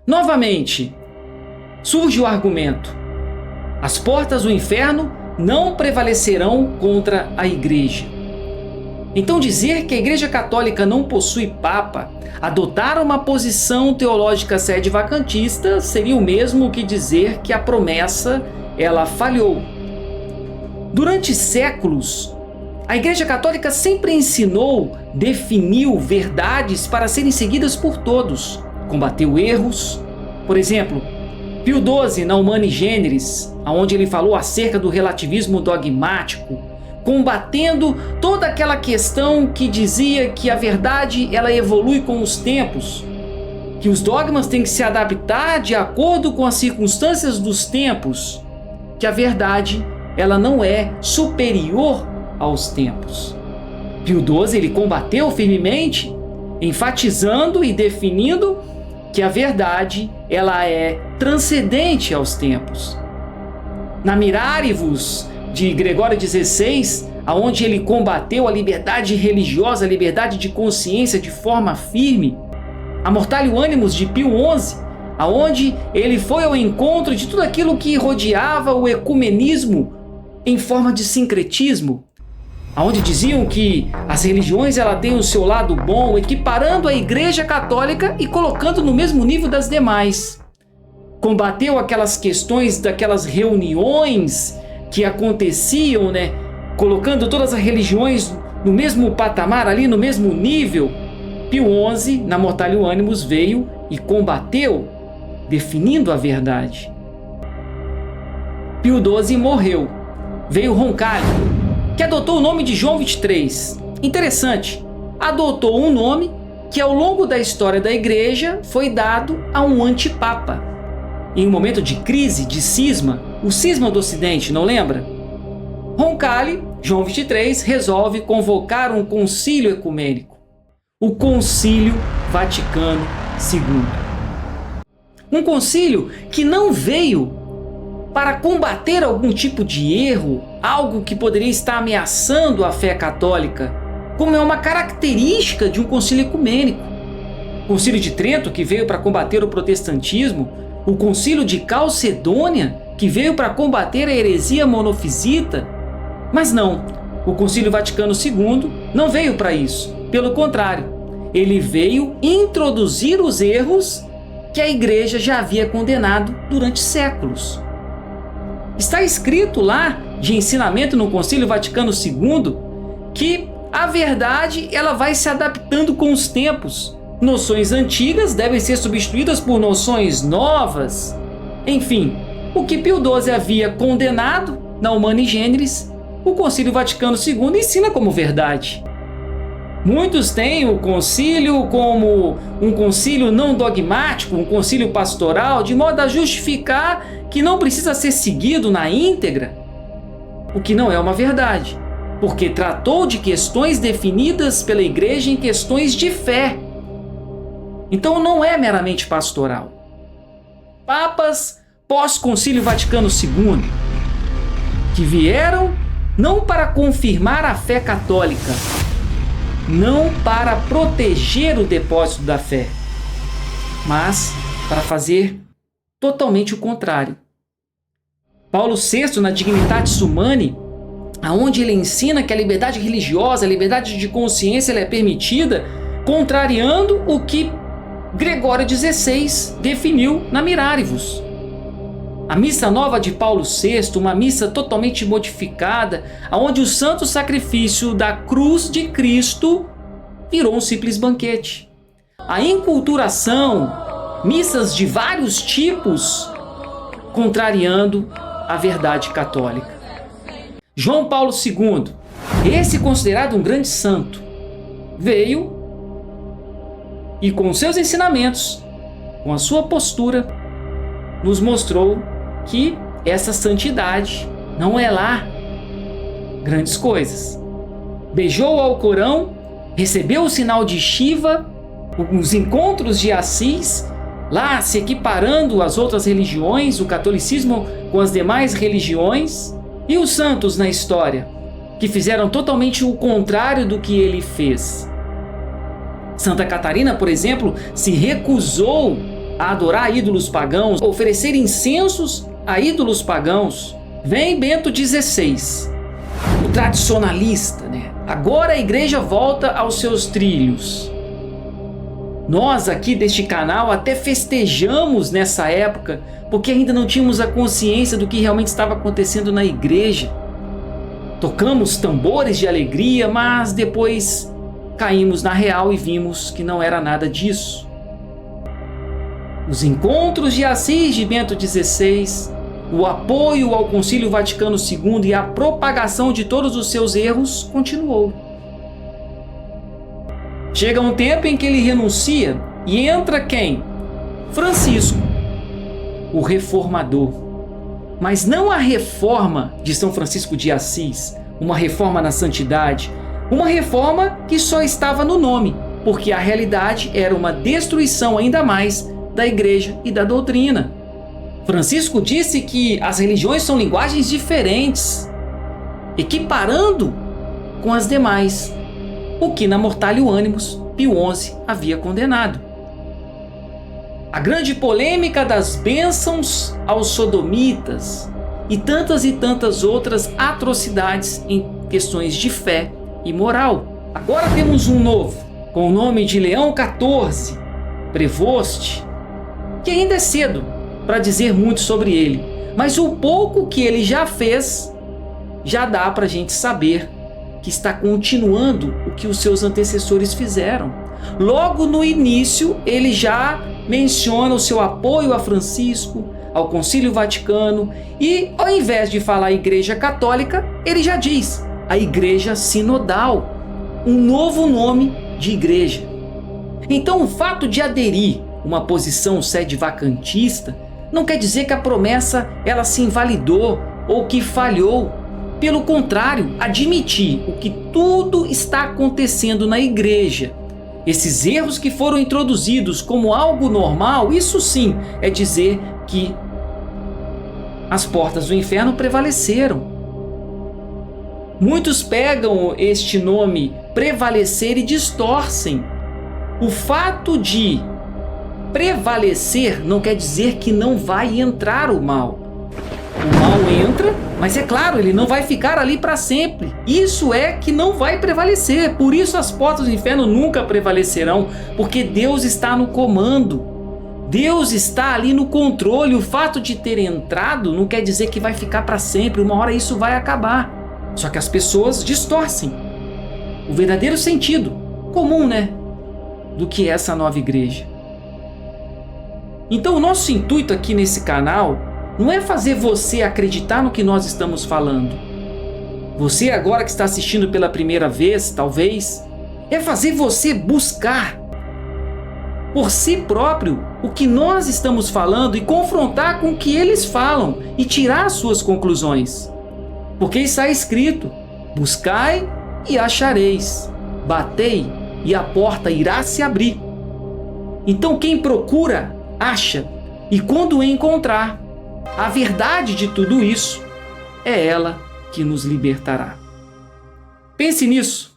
Novamente, surge o argumento: as portas do inferno não prevalecerão contra a Igreja. Então dizer que a Igreja Católica não possui Papa, adotar uma posição teológica sede-vacantista, seria o mesmo que dizer que a promessa ela falhou. Durante séculos, a Igreja Católica sempre ensinou, definiu verdades para serem seguidas por todos, combateu erros. Por exemplo, Pio XII na Humani Generis, onde ele falou acerca do relativismo dogmático, combatendo toda aquela questão que dizia que a verdade ela evolui com os tempos, que os dogmas têm que se adaptar de acordo com as circunstâncias dos tempos, que a verdade ela não é superior aos tempos. Pio XII ele combateu firmemente, enfatizando e definindo que a verdade ela é transcendente aos tempos. Na Mirarivus de Gregório XVI, aonde ele combateu a liberdade religiosa, a liberdade de consciência de forma firme. A Mortalio Animus de Pio XI, aonde ele foi ao encontro de tudo aquilo que rodeava o ecumenismo em forma de sincretismo, aonde diziam que as religiões ela têm o seu lado bom, equiparando a Igreja Católica e colocando no mesmo nível das demais. Combateu aquelas questões daquelas reuniões que aconteciam, colocando todas as religiões no mesmo patamar, ali no mesmo nível. Pio XI, na Mortalio Animus, veio e combateu, definindo a verdade. Pio XII morreu. Veio Roncalli, que adotou o nome de João XXIII. Interessante, adotou um nome que ao longo da história da Igreja foi dado a um antipapa. Em um momento de crise, de cisma, o cisma do Ocidente, não lembra? Roncalli, João XXIII, resolve convocar um concílio ecumênico, o Concílio Vaticano II. Um concílio que não veio para combater algum tipo de erro, algo que poderia estar ameaçando a fé católica, como é uma característica de um concílio ecumênico. O Concílio de Trento, que veio para combater o protestantismo, o Concílio de Calcedônia, que veio para combater a heresia monofisita. Mas não, o Concílio Vaticano II não veio para isso. Pelo contrário, ele veio introduzir os erros que a Igreja já havia condenado durante séculos. Está escrito lá, de ensinamento no Concílio Vaticano II, que a verdade ela vai se adaptando com os tempos. Noções antigas devem ser substituídas por noções novas. Enfim, o que Pio XII havia condenado na Humani Generis, o Concílio Vaticano II ensina como verdade. Muitos têm o concílio como um concílio não dogmático, um concílio pastoral, de modo a justificar que não precisa ser seguido na íntegra, o que não é uma verdade, porque tratou de questões definidas pela Igreja em questões de fé. Então não é meramente pastoral. Papas pós-Concílio Vaticano II, que vieram não para confirmar a fé católica, não para proteger o depósito da fé, mas para fazer totalmente o contrário. Paulo VI, na Dignitatis Humanae, aonde ele ensina que a liberdade religiosa, a liberdade de consciência ela é permitida, contrariando o que Gregório XVI definiu na Mirarivus. A missa nova de Paulo VI, uma missa totalmente modificada, onde o santo sacrifício da cruz de Cristo virou um simples banquete. A enculturação, missas de vários tipos, contrariando a verdade católica. João Paulo II, esse considerado um grande santo, veio e com seus ensinamentos, com a sua postura, nos mostrou que essa santidade não é lá grandes coisas. Beijou o Alcorão, recebeu o sinal de Shiva, os encontros de Assis, lá se equiparando às outras religiões, o catolicismo com as demais religiões, e os santos na história, que fizeram totalmente o contrário do que ele fez. Santa Catarina, por exemplo, se recusou a adorar ídolos pagãos, oferecer incensos a ídolos pagãos, vem Bento XVI, o tradicionalista, né? Agora a igreja volta aos seus trilhos. Nós aqui deste canal até festejamos nessa época, porque ainda não tínhamos a consciência do que realmente estava acontecendo na igreja. Tocamos tambores de alegria, mas depois caímos na real e vimos que não era nada disso. Os encontros de Assis de Bento XVI, o apoio ao Concílio Vaticano II e a propagação de todos os seus erros continuou. Chega um tempo em que ele renuncia e entra quem? Francisco, o reformador. Mas não a reforma de São Francisco de Assis, uma reforma na santidade, uma reforma que só estava no nome, porque a realidade era uma destruição ainda mais da igreja e da doutrina. Francisco disse que as religiões são linguagens diferentes, equiparando com as demais, o que na Mortalio Animus Pio XI havia condenado. A grande polêmica das bênçãos aos sodomitas e tantas outras atrocidades em questões de fé e moral. Agora temos um novo, com o nome de Leão XIV, Prevost, que ainda é cedo para dizer muito sobre ele, mas o pouco que ele já fez já dá para a gente saber que está continuando o que os seus antecessores fizeram. Logo no início, ele já menciona o seu apoio a Francisco, ao Concílio Vaticano, e ao invés de falar Igreja Católica, ele já diz a Igreja Sinodal, um novo nome de igreja. Então, o fato de aderir uma posição sede-vacantista não quer dizer que a promessa ela se invalidou ou que falhou. Pelo contrário, admitir o que tudo está acontecendo na igreja, esses erros que foram introduzidos como algo normal, isso sim é dizer que as portas do inferno prevaleceram. Muitos pegam este nome prevalecer e distorcem. O fato de prevalecer não quer dizer que não vai entrar o mal. O mal entra, mas é claro, ele não vai ficar ali para sempre. Isso é que não vai prevalecer. Por isso as portas do inferno nunca prevalecerão, porque Deus está no comando. Deus está ali no controle. O fato de ter entrado não quer dizer que vai ficar para sempre. Uma hora isso vai acabar. Só que as pessoas distorcem o verdadeiro sentido comum, né, do que é essa nova igreja. Então o nosso intuito aqui nesse canal não é fazer você acreditar no que nós estamos falando. Você agora que está assistindo pela primeira vez, talvez, é fazer você buscar por si próprio o que nós estamos falando e confrontar com o que eles falam e tirar as suas conclusões. Porque está escrito: buscai e achareis, batei e a porta irá se abrir. Então quem procura, acha, e quando encontrar, a verdade de tudo isso é ela que nos libertará. Pense nisso.